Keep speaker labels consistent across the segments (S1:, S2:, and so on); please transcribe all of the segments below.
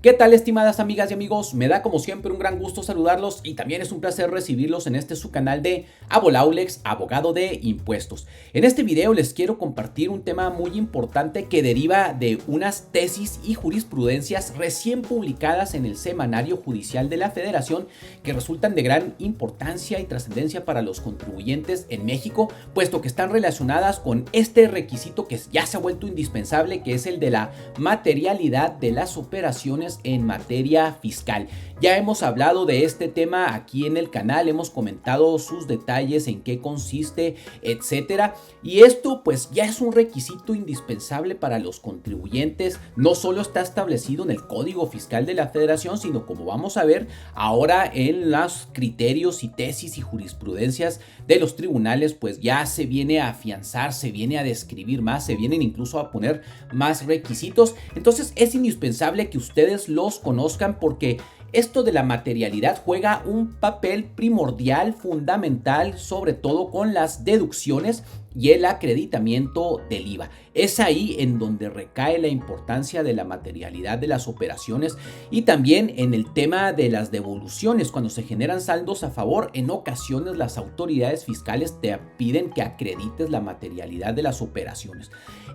S1: ¿Qué tal, estimadas amigas y amigos? Me da como siempre un gran gusto saludarlos y también es un placer recibirlos en este su canal de Abolaulex, abogado de impuestos. En este video les quiero compartir un tema muy importante que deriva de unas tesis y jurisprudencias recién publicadas en el Semanario Judicial de la Federación que resultan de gran importancia y trascendencia para los contribuyentes en México, puesto que están relacionadas con este requisito que ya se ha vuelto indispensable, que es el de la materialidad de las operaciones en materia fiscal. Ya hemos hablado de este tema aquí en el canal, hemos comentado sus detalles, en qué consiste, etcétera. Y esto pues ya es un requisito indispensable para los contribuyentes. No solo está establecido en el Código Fiscal de la Federación, sino como vamos a ver ahora en los criterios y tesis y jurisprudencias de los tribunales, pues ya se viene a afianzar, se viene a describir más, se vienen incluso a poner más requisitos. Entonces es indispensable que ustedes los conozcan porque esto de la materialidad juega un papel primordial, fundamental, sobre todo con las deducciones y el acreditamiento del IVA. Es ahí en donde recae la importancia de la materialidad de las operaciones y también en el tema de las devoluciones. Cuando se generan saldos a favor, en ocasiones las autoridades fiscales te piden que acredites la materialidad de las operaciones.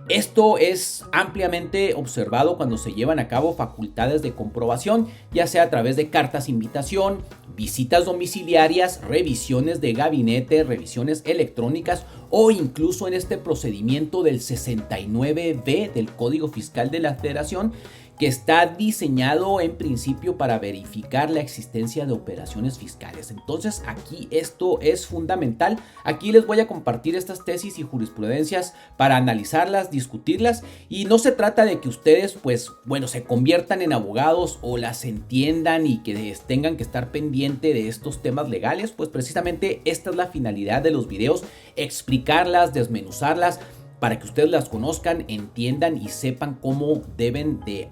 S1: Esto es ampliamente observado cuando se llevan a cabo facultades de comprobación, ya sea a través de cartas invitación, visitas domiciliarias, revisiones de gabinete, revisiones electrónicas o incluso en este procedimiento del 69B del Código Fiscal de la Federación, que está diseñado en principio para verificar la existencia de operaciones fiscales. Entonces aquí esto es fundamental. Aquí les voy a compartir estas tesis y jurisprudencias para analizarlas, discutirlas, y no se trata de que ustedes pues bueno se conviertan en abogados o las entiendan y que tengan que estar pendiente de estos temas legales. Pues precisamente esta es la finalidad de los videos, explicarlas, desmenuzarlas, para que ustedes las conozcan, entiendan y sepan cómo deben de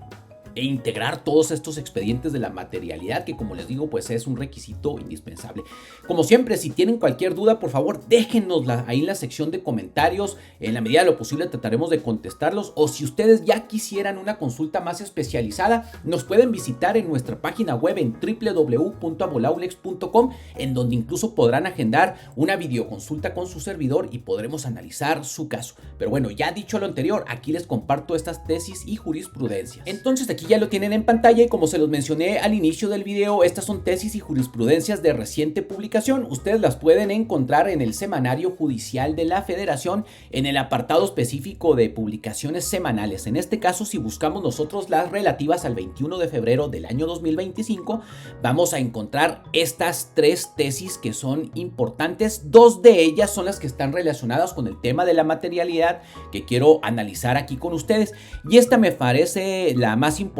S1: integrar todos estos expedientes de la materialidad, que como les digo pues es un requisito indispensable. Como siempre, si tienen cualquier duda, por favor déjennosla ahí en la sección de comentarios. En la medida de lo posible trataremos de contestarlos, o si ustedes ya quisieran una consulta más especializada, nos pueden visitar en nuestra página web en www.abolaulex.com, en donde incluso podrán agendar una videoconsulta con su servidor y podremos analizar su caso. Pero bueno, ya dicho lo anterior, aquí les comparto estas tesis y jurisprudencias. Entonces aquí ya lo tienen en pantalla y como se los mencioné al inicio del video, estas son tesis y jurisprudencias de reciente publicación. Ustedes las pueden encontrar en el Semanario Judicial de la Federación, en el apartado específico de publicaciones semanales. En este caso, si buscamos nosotros las relativas al 21 de febrero del año 2025, vamos a encontrar estas tres tesis que son importantes. Dos de ellas son las que están relacionadas con el tema de la materialidad que quiero analizar aquí con ustedes, y esta me parece la más importante,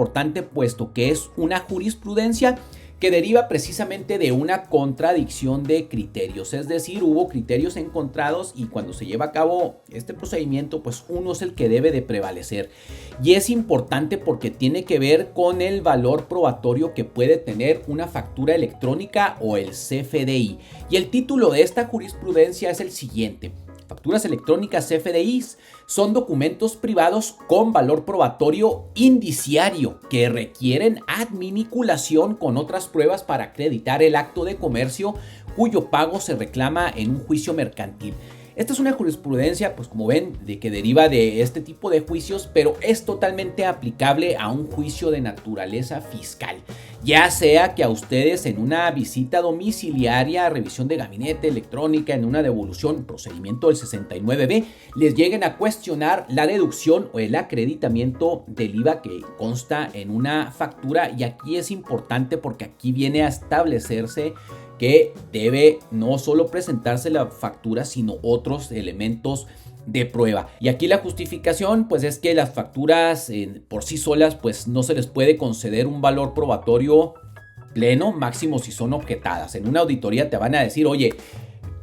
S1: puesto que es una jurisprudencia que deriva precisamente de una contradicción de criterios. Es decir, hubo criterios encontrados y cuando se lleva a cabo este procedimiento, pues uno es el que debe de prevalecer. Y es importante porque tiene que ver con el valor probatorio que puede tener una factura electrónica o el CFDI. Y el título de esta jurisprudencia es el siguiente: facturas electrónicas CFDIs son documentos privados con valor probatorio indiciario que requieren adminiculación con otras pruebas para acreditar el acto de comercio cuyo pago se reclama en un juicio mercantil. Esta es una jurisprudencia, pues como ven, de que deriva de este tipo de juicios, pero es totalmente aplicable a un juicio de naturaleza fiscal. Ya sea que a ustedes en una visita domiciliaria, revisión de gabinete electrónica, en una devolución, procedimiento del 69B, les lleguen a cuestionar la deducción o el acreditamiento del IVA que consta en una factura. Y aquí es importante porque aquí viene a establecerse que debe no solo presentarse la factura, sino otros elementos de prueba. Y aquí la justificación pues es que las facturas por sí solas pues no se les puede conceder un valor probatorio pleno, máximo si son objetadas. En una auditoría te van a decir: oye,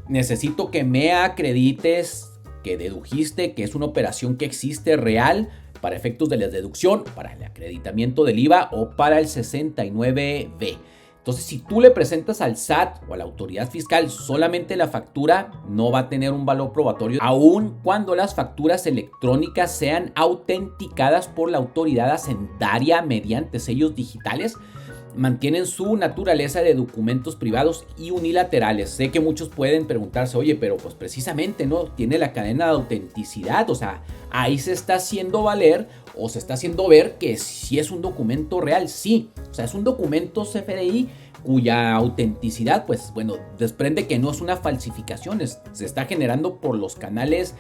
S1: necesito que me acredites que dedujiste, que es una operación que existe real para efectos de la deducción, para el acreditamiento del IVA o para el 69B. Entonces, si tú le presentas al SAT o a la autoridad fiscal solamente la factura, no va a tener un valor probatorio, aun cuando las facturas electrónicas sean autenticadas por la autoridad hacendaria mediante sellos digitales. Mantienen su naturaleza de documentos privados y unilaterales. Sé que muchos pueden preguntarse, oye, pero pues precisamente no tiene la cadena de autenticidad, o sea, ahí se está haciendo valer o se está haciendo ver que sí es un documento real. Sí, o sea, es un documento CFDI cuya autenticidad, pues bueno, desprende que no es una falsificación, se está generando por los canales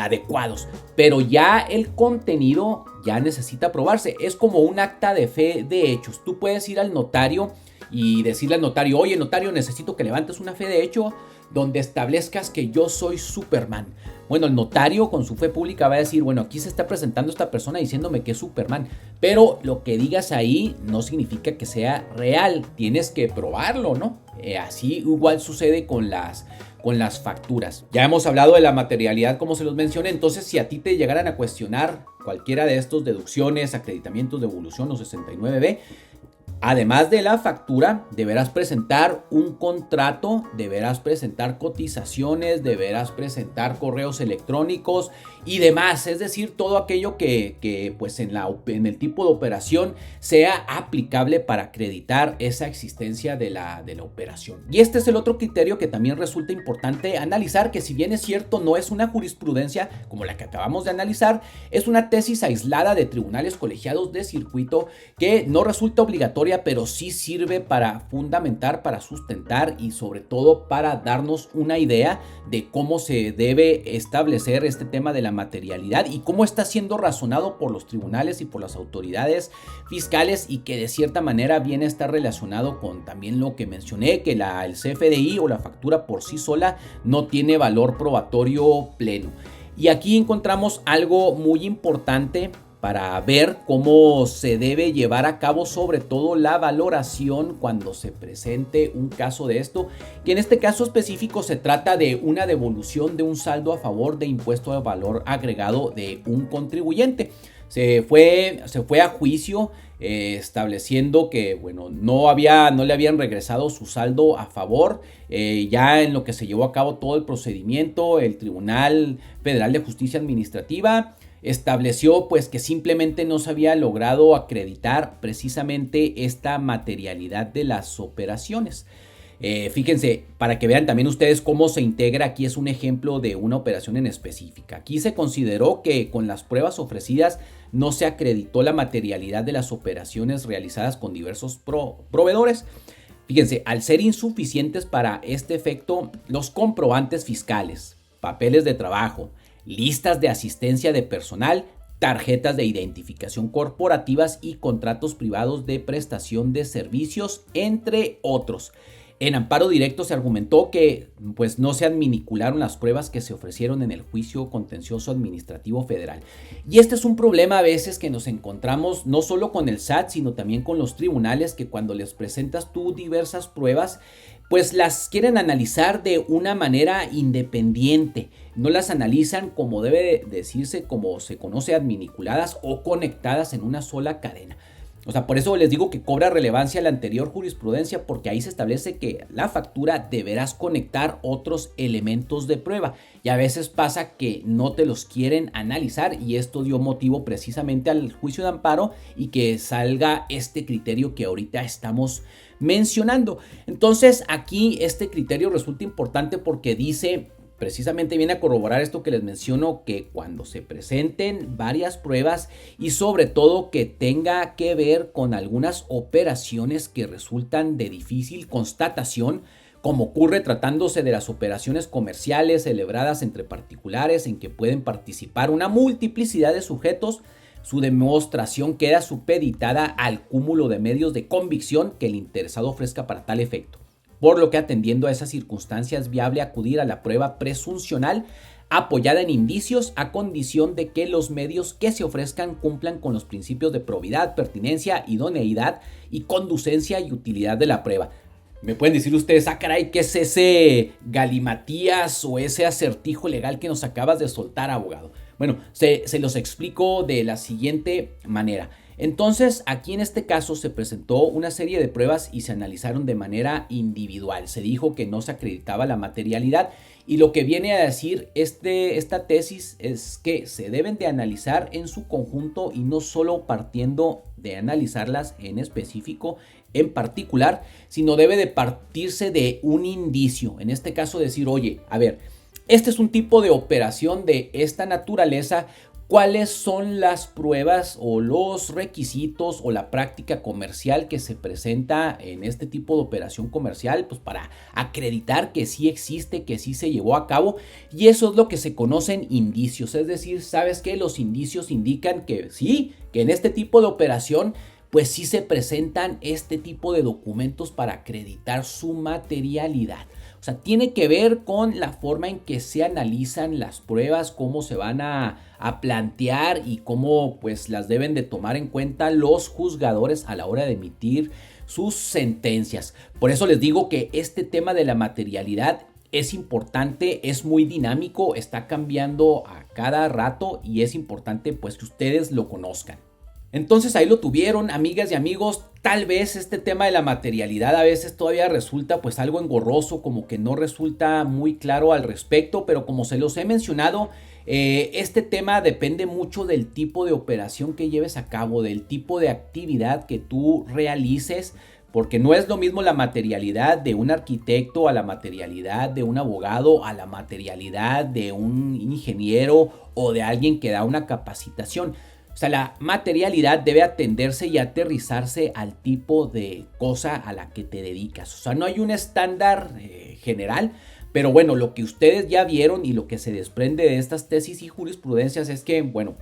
S1: adecuados, pero ya el contenido ya necesita probarse. Es como un acta de fe de hechos. Tú puedes ir al notario y decirle al notario, oye notario, necesito que levantes una fe de hecho donde establezcas que yo soy Superman. Bueno, el notario con su fe pública va a decir, bueno, aquí se está presentando esta persona diciéndome que es Superman, pero lo que digas ahí no significa que sea real, tienes que probarlo, ¿no? Así igual sucede con las facturas. Ya hemos hablado de la materialidad como se los mencioné, entonces si a ti te llegaran a cuestionar cualquiera de estos deducciones, acreditamientos, devolución o 69B, además de la factura, deberás presentar un contrato, deberás presentar cotizaciones, deberás presentar correos electrónicos y demás. Es decir, todo aquello que pues en el tipo de operación sea aplicable para acreditar esa existencia de la operación. Y este es el otro criterio que también resulta importante analizar, que si bien es cierto, no es una jurisprudencia como la que acabamos de analizar, es una tesis aislada de tribunales colegiados de circuito que no resulta obligatoria, pero sí sirve para fundamentar, para sustentar y sobre todo para darnos una idea de cómo se debe establecer este tema de la materialidad y cómo está siendo razonado por los tribunales y por las autoridades fiscales, y que de cierta manera viene a estar relacionado con también lo que mencioné, que el CFDI o la factura por sí sola no tiene valor probatorio pleno. Y aquí encontramos algo muy importante para ver cómo se debe llevar a cabo sobre todo la valoración cuando se presente un caso de esto, que en este caso específico se trata de una devolución de un saldo a favor de impuesto de valor agregado de un contribuyente. Se fue a juicio estableciendo que bueno, no le habían regresado su saldo a favor. Ya en lo que se llevó a cabo todo el procedimiento, el Tribunal Federal de Justicia Administrativa estableció pues que simplemente no se había logrado acreditar precisamente esta materialidad de las operaciones. Fíjense, para que vean también ustedes cómo se integra, aquí es un ejemplo de una operación en específica. Aquí se consideró que con las pruebas ofrecidas no se acreditó la materialidad de las operaciones realizadas con diversos proveedores. Fíjense, al ser insuficientes para este efecto, los comprobantes fiscales, papeles de trabajo, listas de asistencia de personal, tarjetas de identificación corporativas y contratos privados de prestación de servicios, entre otros. En amparo directo se argumentó que pues, no se adminicularon las pruebas que se ofrecieron en el juicio contencioso administrativo federal. Y este es un problema a veces que nos encontramos no solo con el SAT, sino también con los tribunales, que cuando les presentas tú diversas pruebas, pues las quieren analizar de una manera independiente. No las analizan como debe decirse, como se conoce, adminiculadas o conectadas en una sola cadena. O sea, por eso les digo que cobra relevancia la anterior jurisprudencia, porque ahí se establece que la factura deberás conectar otros elementos de prueba. Y a veces pasa que no te los quieren analizar, y esto dio motivo precisamente al juicio de amparo y que salga este criterio que ahorita estamos mencionando. Entonces aquí este criterio resulta importante porque dice, precisamente viene a corroborar esto que les menciono, que cuando se presenten varias pruebas y sobre todo que tenga que ver con algunas operaciones que resultan de difícil constatación, como ocurre tratándose de las operaciones comerciales celebradas entre particulares en que pueden participar una multiplicidad de sujetos, su demostración queda supeditada al cúmulo de medios de convicción que el interesado ofrezca para tal efecto. Por lo que, atendiendo a esas circunstancias, es viable acudir a la prueba presuncional apoyada en indicios, a condición de que los medios que se ofrezcan cumplan con los principios de probidad, pertinencia, idoneidad y conducencia y utilidad de la prueba. Me pueden decir ustedes, caray, ¿qué es ese galimatías o ese acertijo legal que nos acabas de soltar, abogado? Bueno, se los explico de la siguiente manera. Entonces, aquí en este caso se presentó una serie de pruebas y se analizaron de manera individual. Se dijo que no se acreditaba la materialidad y lo que viene a decir esta tesis es que se deben de analizar en su conjunto y no solo partiendo de analizarlas en específico, en particular, sino debe de partirse de un indicio. En este caso decir, oye, a ver, este es un tipo de operación de esta naturaleza. ¿Cuáles son las pruebas o los requisitos o la práctica comercial que se presenta en este tipo de operación comercial? Pues para acreditar que sí existe, que sí se llevó a cabo. Y eso es lo que se conocen indicios. Es decir, ¿sabes qué? Los indicios indican que sí, que en este tipo de operación pues sí se presentan este tipo de documentos para acreditar su materialidad. O sea, tiene que ver con la forma en que se analizan las pruebas, cómo se van a plantear y cómo pues las deben de tomar en cuenta los juzgadores a la hora de emitir sus sentencias. Por eso les digo que este tema de la materialidad es importante, es muy dinámico, está cambiando a cada rato y es importante pues que ustedes lo conozcan. Entonces ahí lo tuvieron, amigas y amigos. Tal vez este tema de la materialidad a veces todavía resulta pues algo engorroso, como que no resulta muy claro al respecto, pero como se los he mencionado, este tema depende mucho del tipo de operación que lleves a cabo, del tipo de actividad que tú realices, porque no es lo mismo la materialidad de un arquitecto a la materialidad de un abogado, a la materialidad de un ingeniero o de alguien que da una capacitación. O sea, la materialidad debe atenderse y aterrizarse al tipo de cosa a la que te dedicas. O sea, no hay un estándar general, pero bueno, lo que ustedes ya vieron y lo que se desprende de estas tesis y jurisprudencias es que, bueno,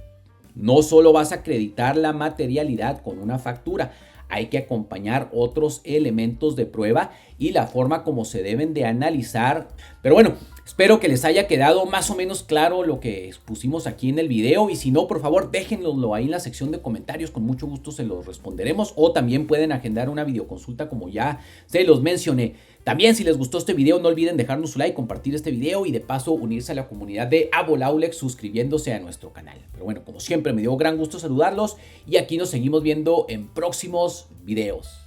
S1: no solo vas a acreditar la materialidad con una factura, hay que acompañar otros elementos de prueba y la forma como se deben de analizar. Pero bueno, espero que les haya quedado más o menos claro lo que expusimos aquí en el video, y si no, por favor déjenlo ahí en la sección de comentarios, con mucho gusto se los responderemos, o también pueden agendar una videoconsulta como ya se los mencioné. También, si les gustó este video, no olviden dejarnos su like, compartir este video y de paso unirse a la comunidad de Abolaulex suscribiéndose a nuestro canal. Pero bueno, como siempre me dio gran gusto saludarlos y aquí nos seguimos viendo en próximos videos.